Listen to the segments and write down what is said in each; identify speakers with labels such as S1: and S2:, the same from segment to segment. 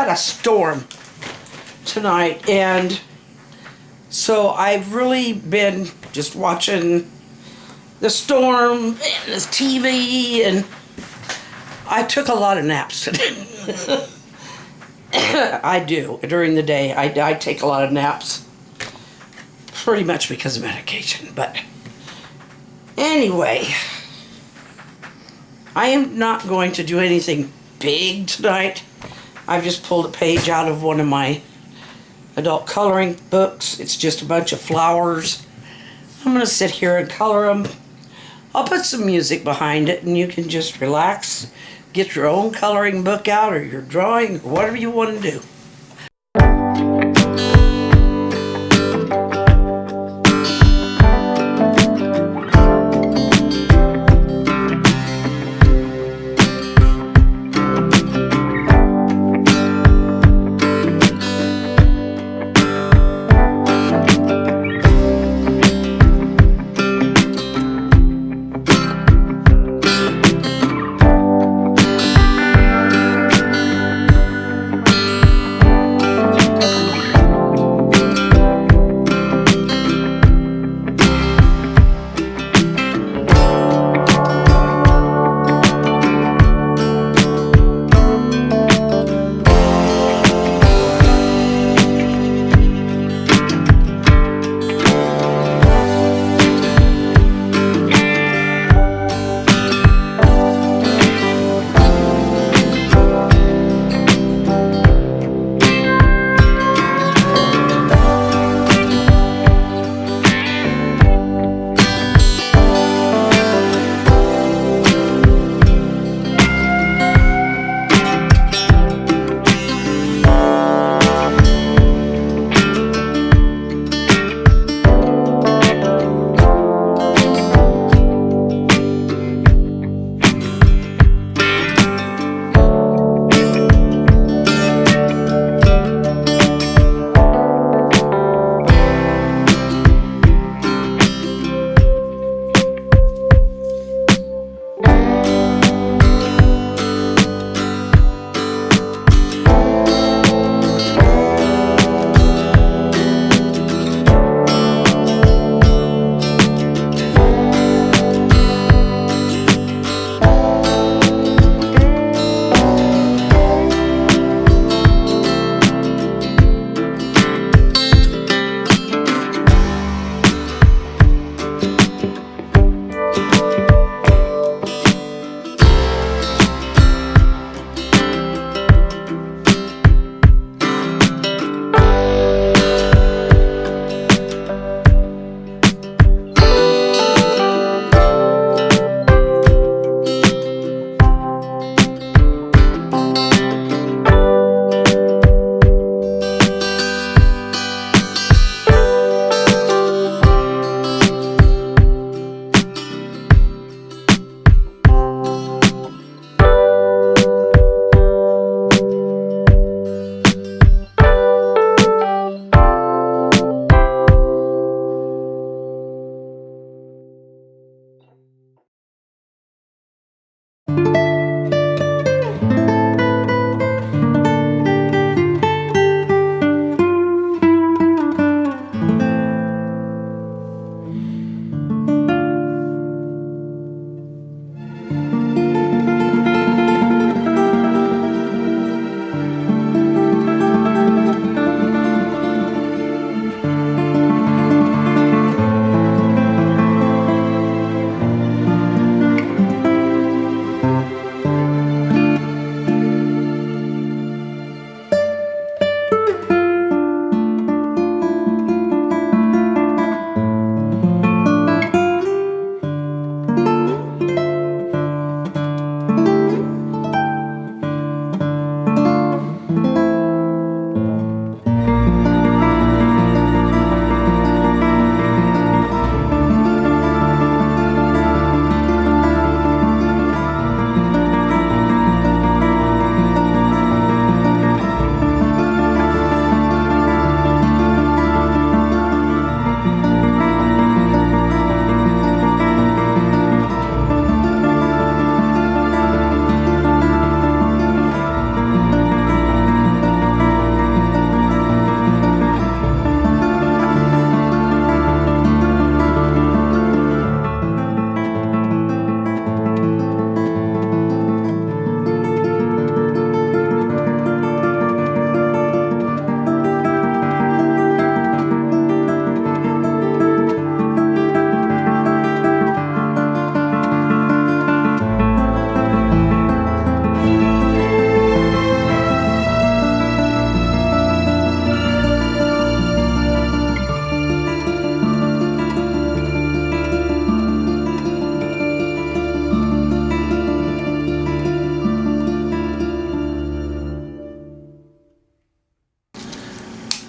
S1: a storm tonight, and so I've really been just watching the storm and this TV, and I took a lot of naps today. I do. During the day, I take a lot of naps. Pretty much because of medication, but anyway, I am not going to do anything big tonight. I've just pulled a page out of one of my adult coloring books. It's just a bunch of flowers. I'm going to sit here and color them. I'll put some music behind it, and you can just relax, get your own coloring book out, or your drawing, or whatever you want to do.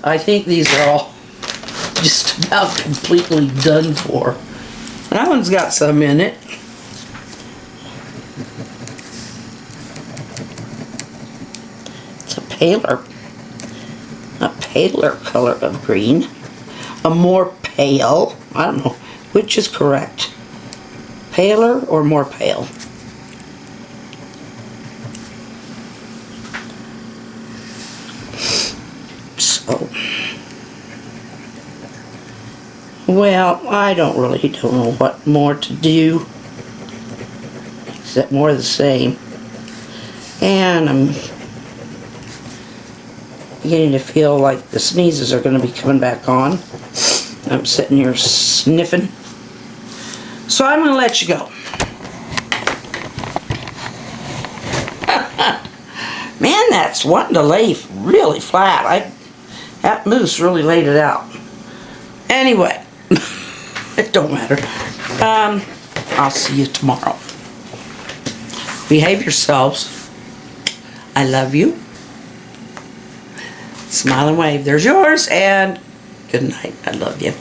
S1: I think these are all just about completely done for. That one's got some in it. It's a paler color of green. A more pale. I don't know which is correct. Paler or more pale? So, well, I don't know what more to do, except more of the same. And I'm beginning to feel like the sneezes are going to be coming back on. I'm sitting here sniffing. So I'm going to let you go. Man, that's wanting to lay really flat. That moose really laid it out. Anyway, it don't matter. I'll see you tomorrow. Behave yourselves. I love you. Smile and wave. There's yours, and good night. I love you.